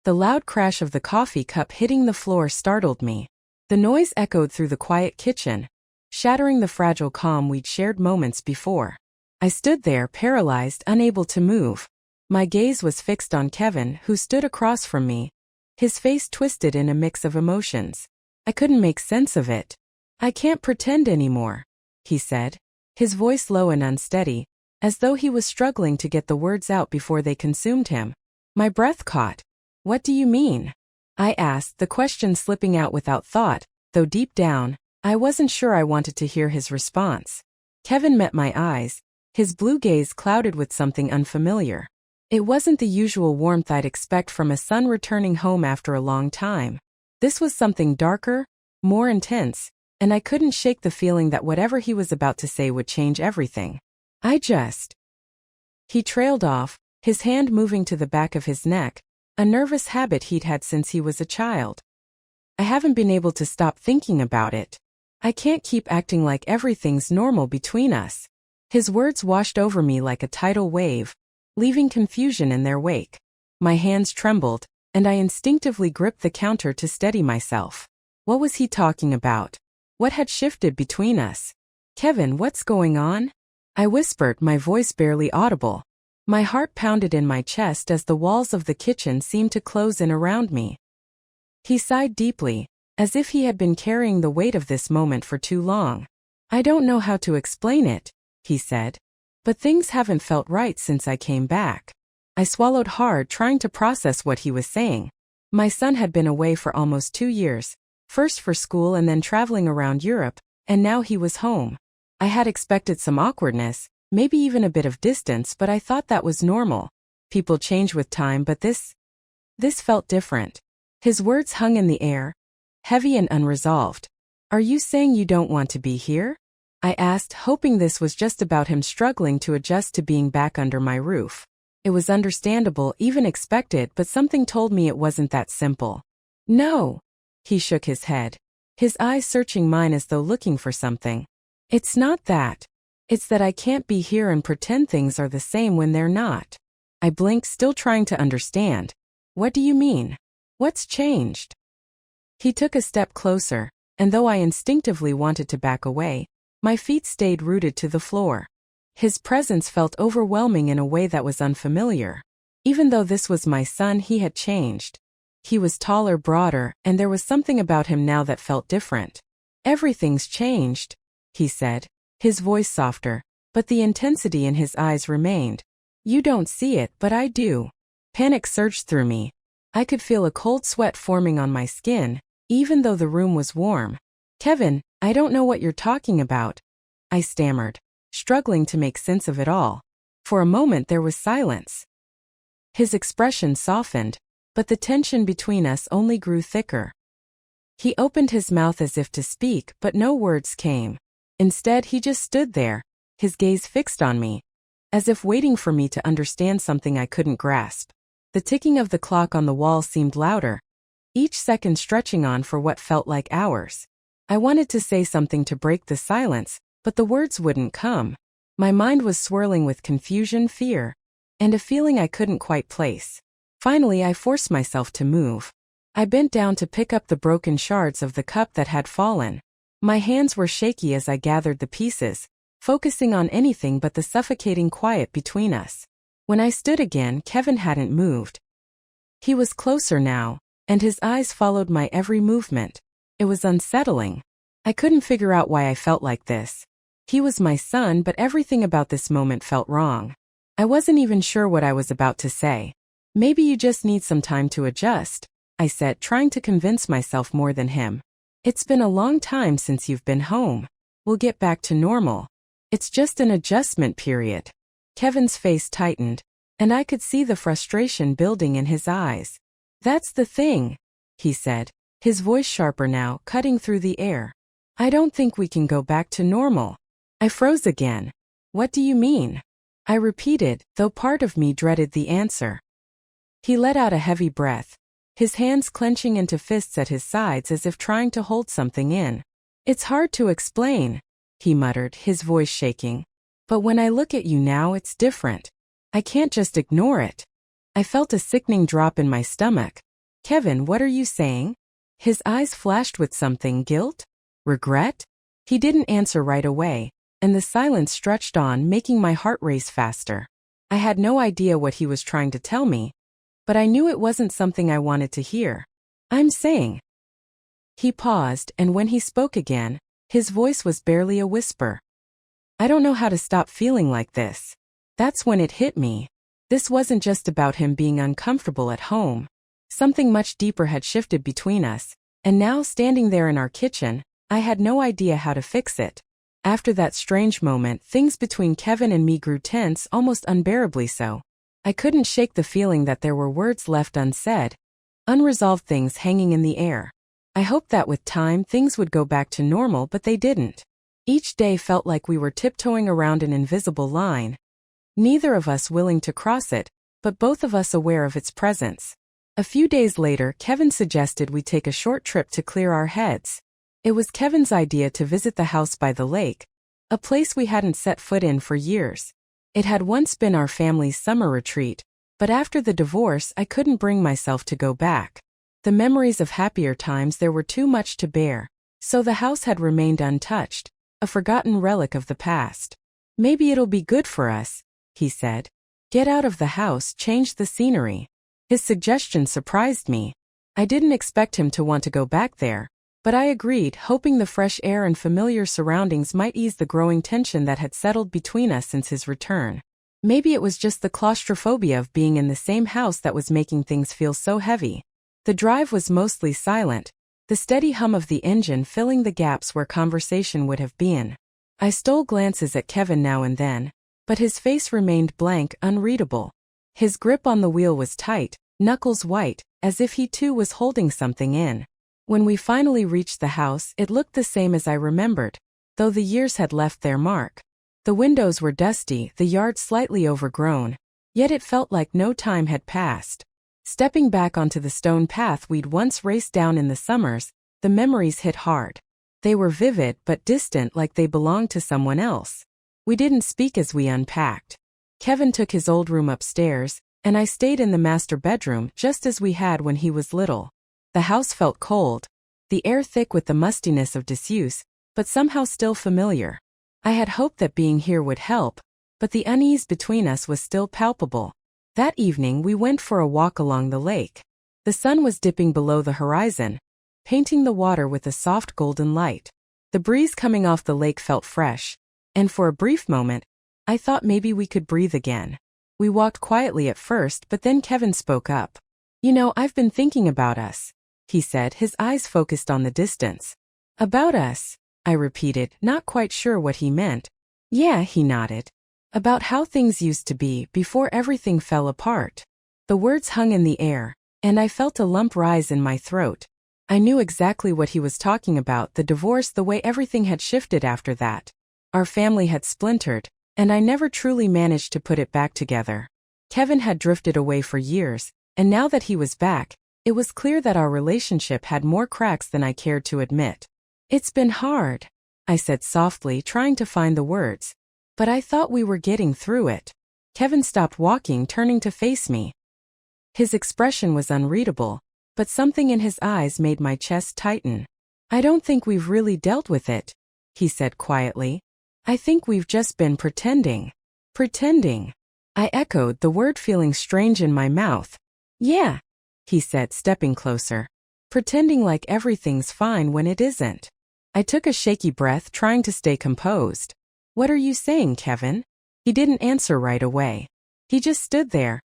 The loud crash of the coffee cup hitting the floor startled me. The noise echoed through the quiet kitchen, shattering the fragile calm we'd shared moments before. I stood there, paralyzed, unable to move. My gaze was fixed on Kevin, who stood across from me, his face twisted in a mix of emotions. I couldn't make sense of it. "I can't pretend anymore," he said, his voice low and unsteady, as though he was struggling to get the words out before they consumed him. My breath caught. "What do you mean?" I asked, the question slipping out without thought, though deep down, I wasn't sure I wanted to hear his response. Kevin met my eyes, his blue gaze clouded with something unfamiliar. It wasn't the usual warmth I'd expect from a son returning home after a long time. This was something darker, more intense, and I couldn't shake the feeling that whatever he was about to say would change everything. He trailed off, his hand moving to the back of his neck, a nervous habit he'd had since he was a child. "I haven't been able to stop thinking about it. I can't keep acting like everything's normal between us." His words washed over me like a tidal wave, leaving confusion in their wake. My hands trembled, and I instinctively gripped the counter to steady myself. What was he talking about? What had shifted between us? "Kevin, what's going on?" I whispered, my voice barely audible. My heart pounded in my chest as the walls of the kitchen seemed to close in around me. He sighed deeply, as if he had been carrying the weight of this moment for too long. "I don't know how to explain it," he said, "but things haven't felt right since I came back." I swallowed hard, trying to process what he was saying. My son had been away for almost 2 years, first for school and then traveling around Europe, and now he was home. I had expected some awkwardness, maybe even a bit of distance, but I thought that was normal. People change with time, but this felt different. His words hung in the air, heavy and unresolved. "Are you saying you don't want to be here?" I asked, hoping this was just about him struggling to adjust to being back under my roof. It was understandable, even expected, but something told me it wasn't that simple. "No." He shook his head, his eyes searching mine as though looking for something. "It's not that. It's that I can't be here and pretend things are the same when they're not." I blinked, still trying to understand. "What do you mean? What's changed?" He took a step closer, and though I instinctively wanted to back away, my feet stayed rooted to the floor. His presence felt overwhelming in a way that was unfamiliar. Even though this was my son, he had changed. He was taller, broader, and there was something about him now that felt different. "Everything's changed," he said, his voice softer, but the intensity in his eyes remained. "You don't see it, but I do." Panic surged through me. I could feel a cold sweat forming on my skin, even though the room was warm. "Kevin, I don't know what you're talking about," I stammered, struggling to make sense of it all. For a moment there was silence. His expression softened, but the tension between us only grew thicker. He opened his mouth as if to speak, but no words came. Instead, he just stood there, his gaze fixed on me, as if waiting for me to understand something I couldn't grasp. The ticking of the clock on the wall seemed louder, each second stretching on for what felt like hours. I wanted to say something to break the silence, but the words wouldn't come. My mind was swirling with confusion, fear, and a feeling I couldn't quite place. Finally, I forced myself to move. I bent down to pick up the broken shards of the cup that had fallen. My hands were shaky as I gathered the pieces, focusing on anything but the suffocating quiet between us. When I stood again, Kevin hadn't moved. He was closer now, and his eyes followed my every movement. It was unsettling. I couldn't figure out why I felt like this. He was my son, but everything about this moment felt wrong. I wasn't even sure what I was about to say. "Maybe you just need some time to adjust," I said, trying to convince myself more than him. "It's been a long time since you've been home. We'll get back to normal. It's just an adjustment period." Kevin's face tightened, and I could see the frustration building in his eyes. "That's the thing," he said, his voice sharper now, cutting through the air. "I don't think we can go back to normal." I froze again. "What do you mean?" I repeated, though part of me dreaded the answer. He let out a heavy breath, his hands clenching into fists at his sides as if trying to hold something in. "It's hard to explain," he muttered, his voice shaking. "But when I look at you now, it's different. I can't just ignore it." I felt a sickening drop in my stomach. Kevin, what are you saying? His eyes flashed with something. Guilt? Regret? He didn't answer right away, and the silence stretched on, making my heart race faster. I had no idea what he was trying to tell me, but I knew it wasn't something I wanted to hear. I'm saying. He paused, and when he spoke again, his voice was barely a whisper. I don't know how to stop feeling like this. That's when it hit me. This wasn't just about him being uncomfortable at home. Something much deeper had shifted between us, and now standing there in our kitchen, I had no idea how to fix it. After that strange moment, things between Kevin and me grew tense, almost unbearably so. I couldn't shake the feeling that there were words left unsaid, unresolved things hanging in the air. I hoped that with time things would go back to normal, but they didn't. Each day felt like we were tiptoeing around an invisible line, neither of us willing to cross it, but both of us aware of its presence. A few days later, Kevin suggested we take a short trip to clear our heads. It was Kevin's idea to visit the house by the lake, a place we hadn't set foot in for years. It had once been our family's summer retreat, but after the divorce I couldn't bring myself to go back. The memories of happier times there were too much to bear, so the house had remained untouched, a forgotten relic of the past. Maybe it'll be good for us, he said. Get out of the house, change the scenery. His suggestion surprised me. I didn't expect him to want to go back there, but I agreed, hoping the fresh air and familiar surroundings might ease the growing tension that had settled between us since his return. Maybe it was just the claustrophobia of being in the same house that was making things feel so heavy. The drive was mostly silent, the steady hum of the engine filling the gaps where conversation would have been. I stole glances at Kevin now and then, but his face remained blank, unreadable. His grip on the wheel was tight, knuckles white, as if he too was holding something in. When we finally reached the house, it looked the same as I remembered, though the years had left their mark. The windows were dusty, the yard slightly overgrown, yet it felt like no time had passed. Stepping back onto the stone path we'd once raced down in the summers, the memories hit hard. They were vivid but distant, like they belonged to someone else. We didn't speak as we unpacked. Kevin took his old room upstairs, and I stayed in the master bedroom just as we had when he was little. The house felt cold, the air thick with the mustiness of disuse, but somehow still familiar. I had hoped that being here would help, but the unease between us was still palpable. That evening we went for a walk along the lake. The sun was dipping below the horizon, painting the water with a soft golden light. The breeze coming off the lake felt fresh, and for a brief moment, I thought maybe we could breathe again. We walked quietly at first, but then Kevin spoke up. You know, I've been thinking about us, he said, his eyes focused on the distance. About us, I repeated, not quite sure what he meant. Yeah, he nodded. About how things used to be before everything fell apart. The words hung in the air, and I felt a lump rise in my throat. I knew exactly what he was talking about, the divorce, the way everything had shifted after that. Our family had splintered, and I never truly managed to put it back together. Kevin had drifted away for years, and now that he was back, it was clear that our relationship had more cracks than I cared to admit. It's been hard, I said softly, trying to find the words. But I thought we were getting through it. Kevin stopped walking, turning to face me. His expression was unreadable, but something in his eyes made my chest tighten. I don't think we've really dealt with it, he said quietly. I think we've just been pretending. Pretending. I echoed, the word feeling strange in my mouth. Yeah, he said, stepping closer. Pretending like everything's fine when it isn't. I took a shaky breath, trying to stay composed. What are you saying, Kevin? He didn't answer right away. He just stood there,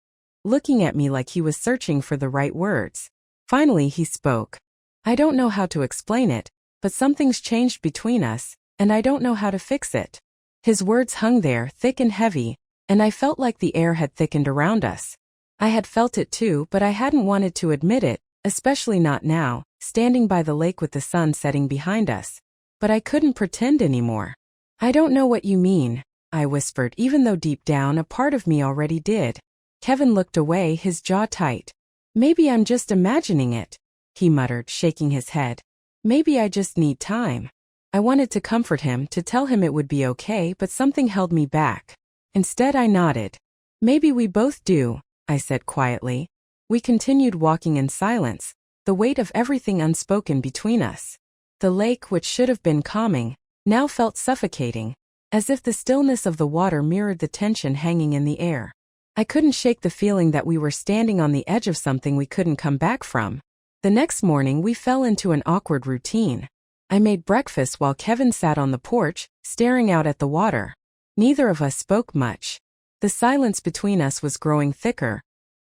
looking at me like he was searching for the right words. Finally he spoke. I don't know how to explain it, but something's changed between us, and I don't know how to fix it. His words hung there, thick and heavy, and I felt like the air had thickened around us. I had felt it too, but I hadn't wanted to admit it, especially not now, standing by the lake with the sun setting behind us. But I couldn't pretend anymore. I don't know what you mean, I whispered, even though deep down a part of me already did. Kevin looked away, his jaw tight. Maybe I'm just imagining it, he muttered, shaking his head. Maybe I just need time. I wanted to comfort him, to tell him it would be okay, but something held me back. Instead I nodded. Maybe we both do, I said quietly. We continued walking in silence, the weight of everything unspoken between us. The lake, which should have been calming, now felt suffocating, as if the stillness of the water mirrored the tension hanging in the air. I couldn't shake the feeling that we were standing on the edge of something we couldn't come back from. The next morning we fell into an awkward routine. I made breakfast while Kevin sat on the porch, staring out at the water. Neither of us spoke much. The silence between us was growing thicker,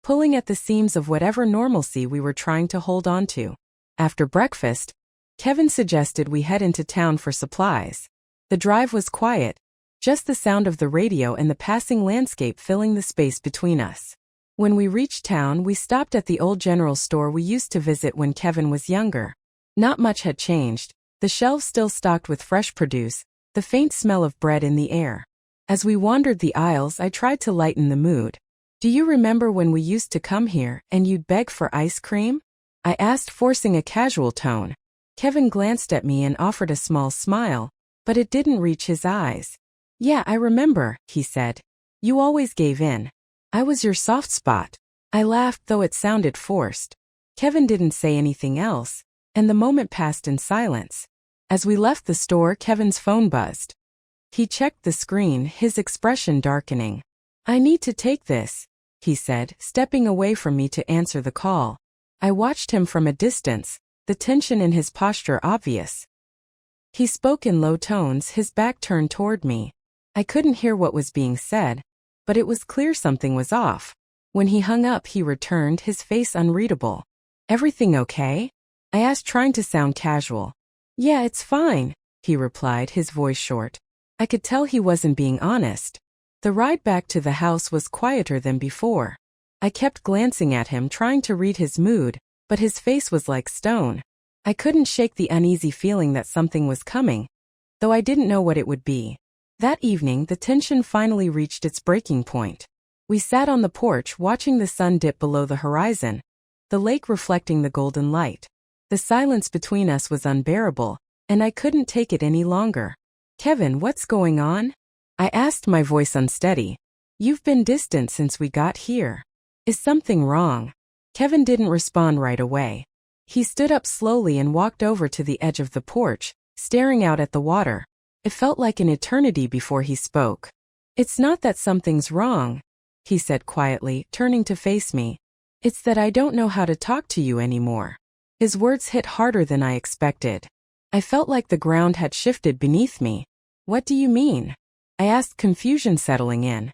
pulling at the seams of whatever normalcy we were trying to hold on to. After breakfast, Kevin suggested we head into town for supplies. The drive was quiet, just the sound of the radio and the passing landscape filling the space between us. When we reached town, we stopped at the old general store we used to visit when Kevin was younger. Not much had changed, the shelves still stocked with fresh produce, the faint smell of bread in the air. As we wandered the aisles, I tried to lighten the mood. "Do you remember when we used to come here and you'd beg for ice cream?" I asked, forcing a casual tone. Kevin glanced at me and offered a small smile, but it didn't reach his eyes. "Yeah, I remember," he said. "You always gave in. I was your soft spot." I laughed, though it sounded forced. Kevin didn't say anything else, and the moment passed in silence. As we left the store, Kevin's phone buzzed. He checked the screen, his expression darkening. "I need to take this," he said, stepping away from me to answer the call. I watched him from a distance, the tension in his posture obvious. He spoke in low tones, his back turned toward me. I couldn't hear what was being said, but it was clear something was off. When he hung up, he returned, his face unreadable. "Everything okay?" I asked, trying to sound casual. "Yeah, it's fine," he replied, his voice short. I could tell he wasn't being honest. The ride back to the house was quieter than before. I kept glancing at him, trying to read his mood, but his face was like stone. I couldn't shake the uneasy feeling that something was coming, though I didn't know what it would be. That evening, the tension finally reached its breaking point. We sat on the porch, watching the sun dip below the horizon, the lake reflecting the golden light. The silence between us was unbearable, and I couldn't take it any longer. "Kevin, what's going on?" I asked, my voice unsteady. "You've been distant since we got here. Is something wrong?" Kevin didn't respond right away. He stood up slowly and walked over to the edge of the porch, staring out at the water. It felt like an eternity before he spoke. "It's not that something's wrong," he said quietly, turning to face me. "It's that I don't know how to talk to you anymore." His words hit harder than I expected. I felt like the ground had shifted beneath me. "What do you mean?" I asked, confusion settling in.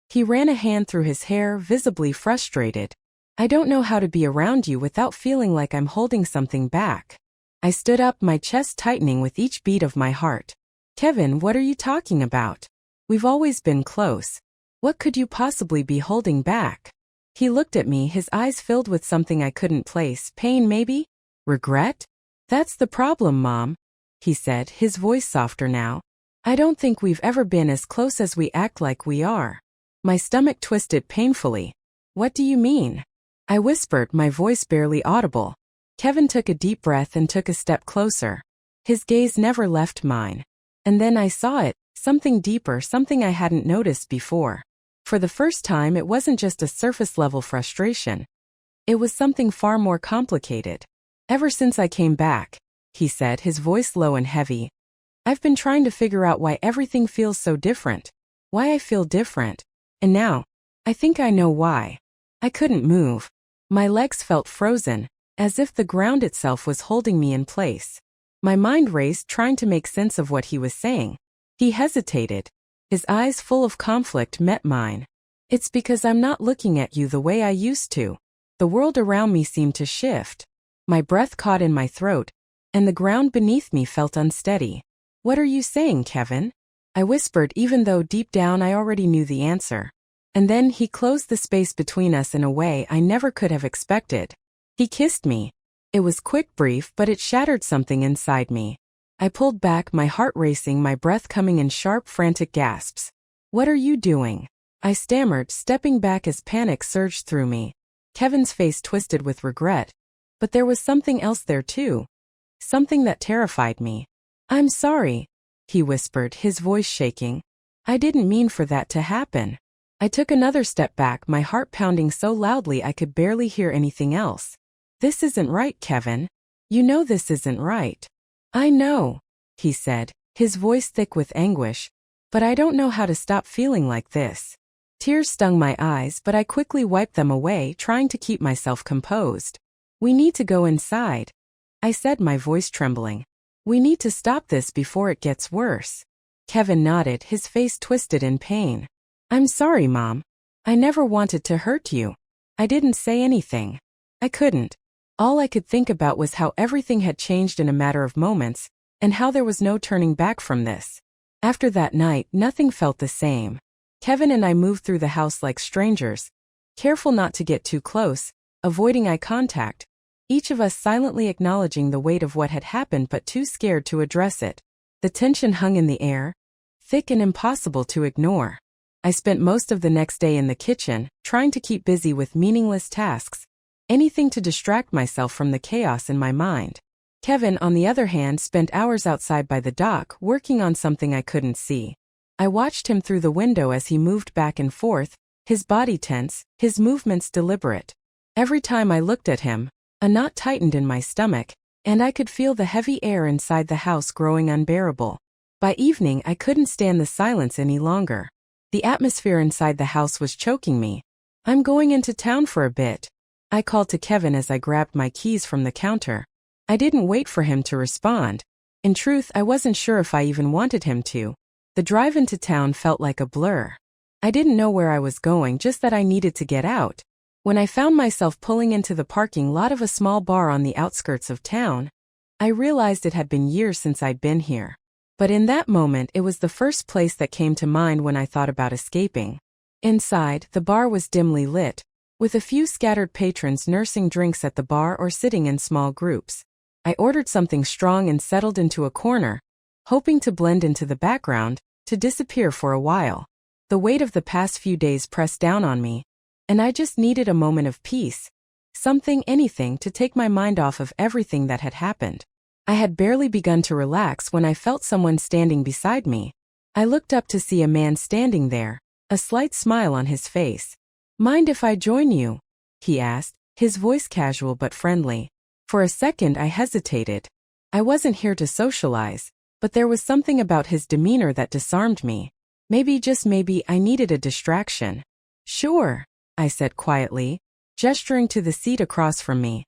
He ran a hand through his hair, visibly frustrated. "I don't know how to be around you without feeling like I'm holding something back." I stood up, my chest tightening with each beat of my heart. "Kevin, what are you talking about? We've always been close. What could you possibly be holding back?" He looked at me, his eyes filled with something I couldn't place. "Pain, maybe? Regret? That's the problem, Mom," he said, his voice softer now. "I don't think we've ever been as close as we act like we are." My stomach twisted painfully. "What do you mean?" I whispered, my voice barely audible. Kevin took a deep breath and took a step closer. His gaze never left mine. And then I saw it, something deeper, something I hadn't noticed before. For the first time, it wasn't just a surface-level frustration. It was something far more complicated. "Ever since I came back," he said, his voice low and heavy, "I've been trying to figure out why everything feels so different. Why I feel different. And now, I think I know why." I couldn't move. My legs felt frozen, as if the ground itself was holding me in place. My mind raced, trying to make sense of what he was saying. He hesitated. His eyes full of conflict met mine. "It's because I'm not looking at you the way I used to." The world around me seemed to shift. My breath caught in my throat, and the ground beneath me felt unsteady. "What are you saying, Kevin?" I whispered, even though deep down I already knew the answer. And then he closed the space between us in a way I never could have expected. He kissed me. It was quick, brief, but it shattered something inside me. I pulled back, my heart racing, my breath coming in sharp, frantic gasps. "What are you doing?" I stammered, stepping back as panic surged through me. Kevin's face twisted with regret. But there was something else there too. Something that terrified me. "I'm sorry," he whispered, his voice shaking. "I didn't mean for that to happen." I took another step back, my heart pounding so loudly I could barely hear anything else. This isn't right, Kevin. You know this isn't right. I know, he said, his voice thick with anguish, but I don't know how to stop feeling like this. Tears stung my eyes, but I quickly wiped them away, trying to keep myself composed. We need to go inside, I said, my voice trembling. We need to stop this before it gets worse. Kevin nodded, his face twisted in pain. I'm sorry, Mom. I never wanted to hurt you. I didn't say anything. I couldn't. All I could think about was how everything had changed in a matter of moments, and how there was no turning back from this. After that night, nothing felt the same. Kevin and I moved through the house like strangers, careful not to get too close, avoiding eye contact, each of us silently acknowledging the weight of what had happened but too scared to address it. The tension hung in the air, thick and impossible to ignore. I spent most of the next day in the kitchen, trying to keep busy with meaningless tasks, anything to distract myself from the chaos in my mind. Kevin, on the other hand, spent hours outside by the dock, working on something I couldn't see. I watched him through the window as he moved back and forth, his body tense, his movements deliberate. Every time I looked at him, a knot tightened in my stomach, and I could feel the heavy air inside the house growing unbearable. By evening, I couldn't stand the silence any longer. The atmosphere inside the house was choking me. I'm going into town for a bit, I called to Kevin as I grabbed my keys from the counter. I didn't wait for him to respond. In truth, I wasn't sure if I even wanted him to. The drive into town felt like a blur. I didn't know where I was going, just that I needed to get out. When I found myself pulling into the parking lot of a small bar on the outskirts of town, I realized it had been years since I'd been here. But in that moment, it was the first place that came to mind when I thought about escaping. Inside, the bar was dimly lit, with a few scattered patrons nursing drinks at the bar or sitting in small groups. I ordered something strong and settled into a corner, hoping to blend into the background, to disappear for a while. The weight of the past few days pressed down on me, and I just needed a moment of peace. Something, anything, to take my mind off of everything that had happened. I had barely begun to relax when I felt someone standing beside me. I looked up to see a man standing there, a slight smile on his face. Mind if I join you? He asked, his voice casual but friendly. For a second I hesitated. I wasn't here to socialize, but there was something about his demeanor that disarmed me. Maybe, just maybe, I needed a distraction. Sure, I said quietly, gesturing to the seat across from me.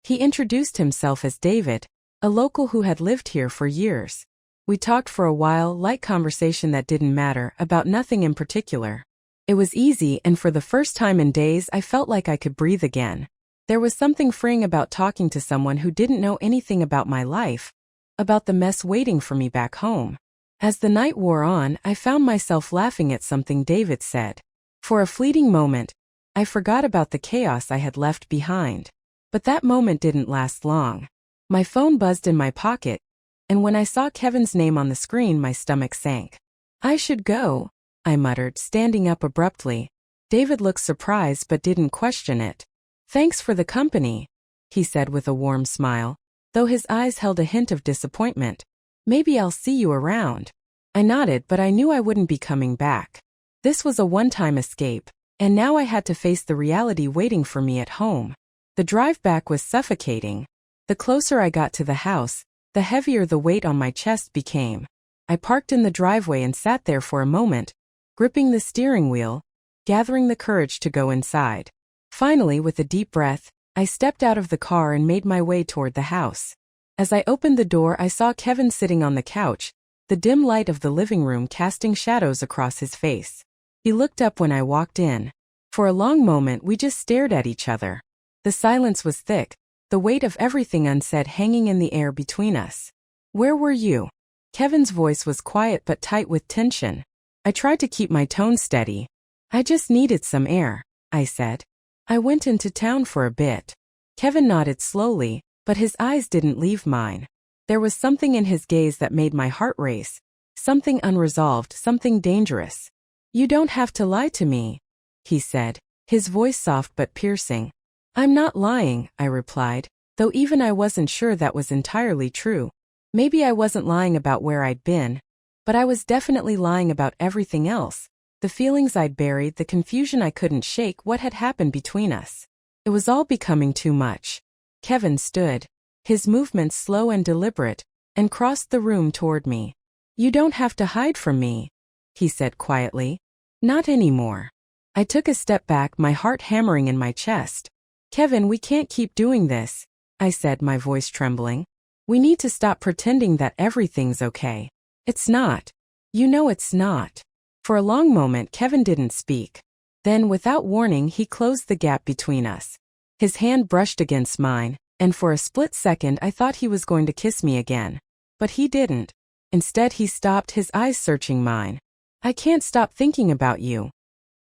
He introduced himself as David, a local who had lived here for years. We talked for a while, light conversation that didn't matter, about nothing in particular. It was easy, and for the first time in days I felt like I could breathe again. There was something freeing about talking to someone who didn't know anything about my life, about the mess waiting for me back home. As the night wore on, I found myself laughing at something David said. For a fleeting moment, I forgot about the chaos I had left behind. But that moment didn't last long. My phone buzzed in my pocket, and when I saw Kevin's name on the screen, my stomach sank. I should go, I muttered, standing up abruptly. David looked surprised but didn't question it. Thanks for the company, he said with a warm smile, though his eyes held a hint of disappointment. Maybe I'll see you around. I nodded, but I knew I wouldn't be coming back. This was a one-time escape, and now I had to face the reality waiting for me at home. The drive back was suffocating. The closer I got to the house, the heavier the weight on my chest became. I parked in the driveway and sat there for a moment, gripping the steering wheel, gathering the courage to go inside. Finally, with a deep breath, I stepped out of the car and made my way toward the house. As I opened the door, I saw Kevin sitting on the couch, the dim light of the living room casting shadows across his face. He looked up when I walked in. For a long moment, we just stared at each other. The silence was thick, the weight of everything unsaid hanging in the air between us. Where were you? Kevin's voice was quiet but tight with tension. I tried to keep my tone steady. I just needed some air, I said. I went into town for a bit. Kevin nodded slowly, but his eyes didn't leave mine. There was something in his gaze that made my heart race. Something unresolved, something dangerous. You don't have to lie to me, he said, his voice soft but piercing. I'm not lying, I replied, though even I wasn't sure that was entirely true. Maybe I wasn't lying about where I'd been, but I was definitely lying about everything else. The feelings I'd buried, the confusion I couldn't shake, what had happened between us. It was all becoming too much. Kevin stood, his movements slow and deliberate, and crossed the room toward me. "You don't have to hide from me," he said quietly. "Not anymore." I took a step back, my heart hammering in my chest. "Kevin, we can't keep doing this," I said, my voice trembling. "We need to stop pretending that everything's okay. It's not. You know it's not." For a long moment, Kevin didn't speak. Then, without warning, he closed the gap between us. His hand brushed against mine, and for a split second I thought he was going to kiss me again. But he didn't. Instead, he stopped, his eyes searching mine. "I can't stop thinking about you,"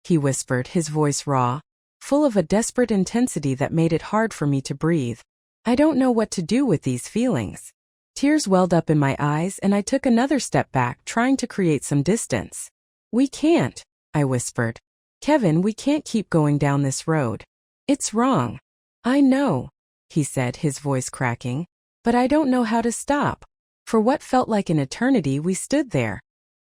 he whispered, his voice raw, full of a desperate intensity that made it hard for me to breathe. "I don't know what to do with these feelings." Tears welled up in my eyes, and I took another step back, trying to create some distance. "We can't," I whispered. "Kevin, we can't keep going down this road. It's wrong." "I know," he said, his voice cracking. "But I don't know how to stop." For what felt like an eternity, we stood there,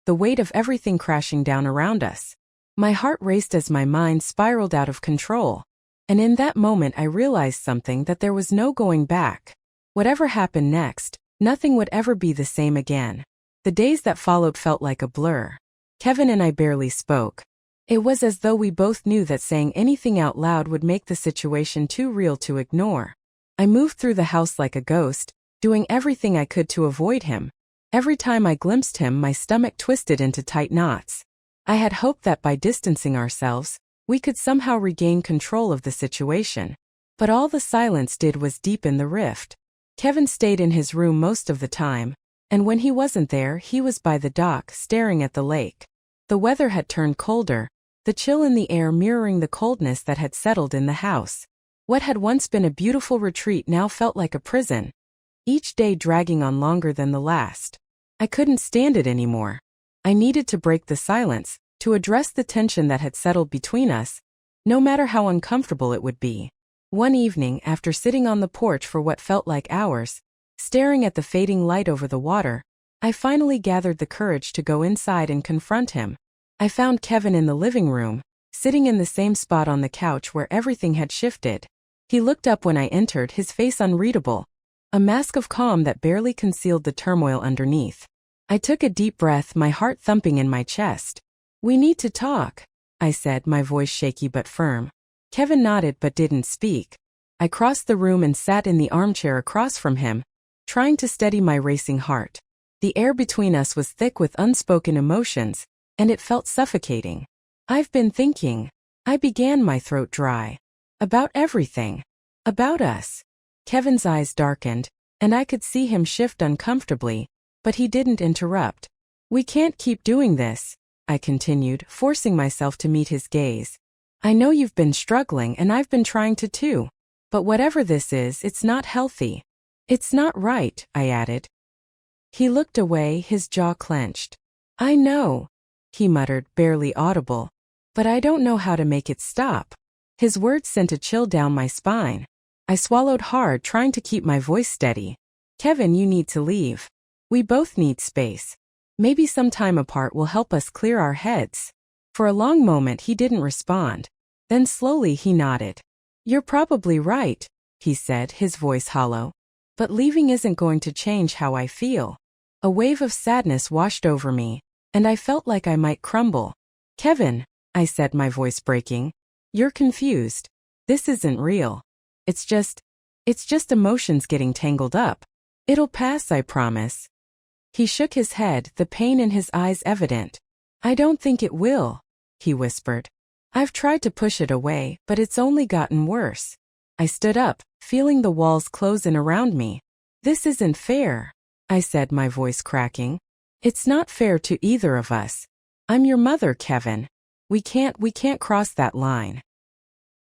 the weight of everything crashing down around us. My heart raced as my mind spiraled out of control. And in that moment I realized something, that there was no going back. Whatever happened next, nothing would ever be the same again. The days that followed felt like a blur. Kevin and I barely spoke. It was as though we both knew that saying anything out loud would make the situation too real to ignore. I moved through the house like a ghost, doing everything I could to avoid him. Every time I glimpsed him, my stomach twisted into tight knots. I had hoped that by distancing ourselves, we could somehow regain control of the situation. But all the silence did was deepen the rift. Kevin stayed in his room most of the time, and when he wasn't there, he was by the dock, staring at the lake. The weather had turned colder, the chill in the air mirroring the coldness that had settled in the house. What had once been a beautiful retreat now felt like a prison, each day dragging on longer than the last. I couldn't stand it anymore. I needed to break the silence, to address the tension that had settled between us, no matter how uncomfortable it would be. One evening, after sitting on the porch for what felt like hours, staring at the fading light over the water, I finally gathered the courage to go inside and confront him. I found Kevin in the living room, sitting in the same spot on the couch where everything had shifted. He looked up when I entered, his face unreadable, a mask of calm that barely concealed the turmoil underneath. I took a deep breath, my heart thumping in my chest. "We need to talk," I said, my voice shaky but firm. Kevin nodded but didn't speak. I crossed the room and sat in the armchair across from him, trying to steady my racing heart. The air between us was thick with unspoken emotions, and it felt suffocating. "I've been thinking," I began, my throat dry, "about everything. About us." Kevin's eyes darkened, and I could see him shift uncomfortably, but he didn't interrupt. "We can't keep doing this," I continued, forcing myself to meet his gaze. "I know you've been struggling, and I've been trying to too. But whatever this is, it's not healthy. It's not right," I added. He looked away, his jaw clenched. "I know," he muttered, barely audible. "But I don't know how to make it stop." His words sent a chill down my spine. I swallowed hard, trying to keep my voice steady. "Kevin, you need to leave. We both need space. Maybe some time apart will help us clear our heads." For a long moment he didn't respond. Then slowly he nodded. "You're probably right," he said, his voice hollow. "But leaving isn't going to change how I feel." A wave of sadness washed over me, and I felt like I might crumble. "Kevin," I said, my voice breaking, "you're confused. This isn't real. It's just emotions getting tangled up. It'll pass, I promise." He shook his head, the pain in his eyes evident. "I don't think it will," he whispered. "I've tried to push it away, but it's only gotten worse." I stood up, feeling the walls close in around me. "This isn't fair," I said, my voice cracking. "It's not fair to either of us. I'm your mother, Kevin. We can't cross that line."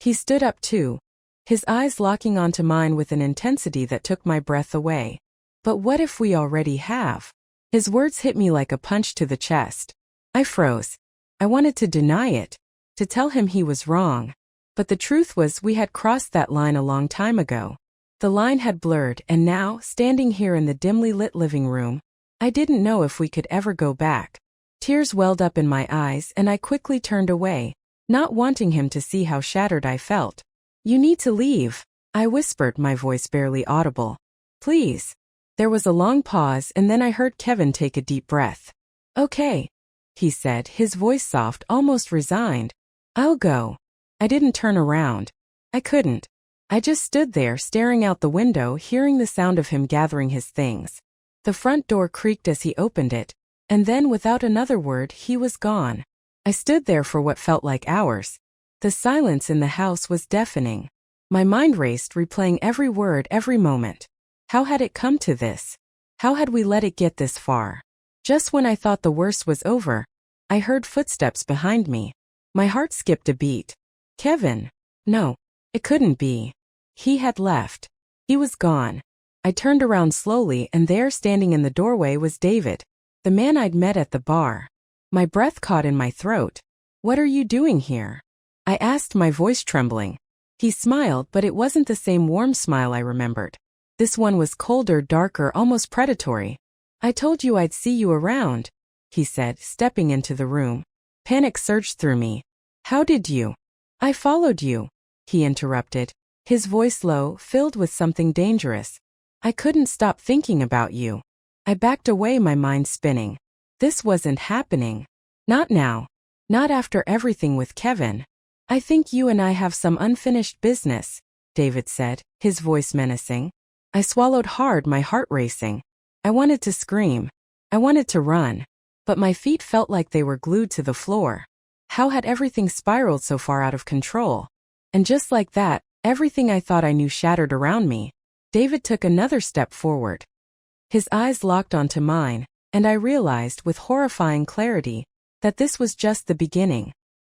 He stood up too, his eyes locking onto mine with an intensity that took my breath away. "But what if we already have?" His words hit me like a punch to the chest. I froze. I wanted to deny it, to tell him he was wrong. But the truth was, we had crossed that line a long time ago. The line had blurred, and now, standing here in the dimly lit living room, I didn't know if we could ever go back. Tears welled up in my eyes and I quickly turned away, not wanting him to see how shattered I felt. You need to leave, I whispered, my voice barely audible. Please. There was a long pause and then I heard Kevin take a deep breath. Okay, he said, his voice soft, almost resigned. I'll go. I didn't turn around. I couldn't. I just stood there staring out the window, hearing the sound of him gathering his things. The front door creaked as he opened it, and then without another word he was gone. I stood there for what felt like hours. The silence in the house was deafening. My mind raced, replaying every word, every moment. How had it come to this? How had we let it get this far? Just when I thought the worst was over, I heard footsteps behind me. My heart skipped a beat. Kevin. No, it couldn't be. He had left. He was gone. I turned around slowly and there, standing in the doorway, was David, the man I'd met at the bar. My breath caught in my throat. What are you doing here? I asked, my voice trembling. He smiled, but it wasn't the same warm smile I remembered. This one was colder, darker, almost predatory. I told you I'd see you around, he said, stepping into the room. Panic surged through me. How did you? I followed you, he interrupted, his voice low, filled with something dangerous. I couldn't stop thinking about you. I backed away, my mind spinning. This wasn't happening. Not now. Not after everything with Kevin. I think you and I have some unfinished business, David said, his voice menacing. I swallowed hard, my heart racing. I wanted to scream. I wanted to run. But my feet felt like they were glued to the floor. How had everything spiraled so far out of control? And just like that, everything I thought I knew shattered around me. David took another step forward. His eyes locked onto mine, and I realized with horrifying clarity that this was just the beginning.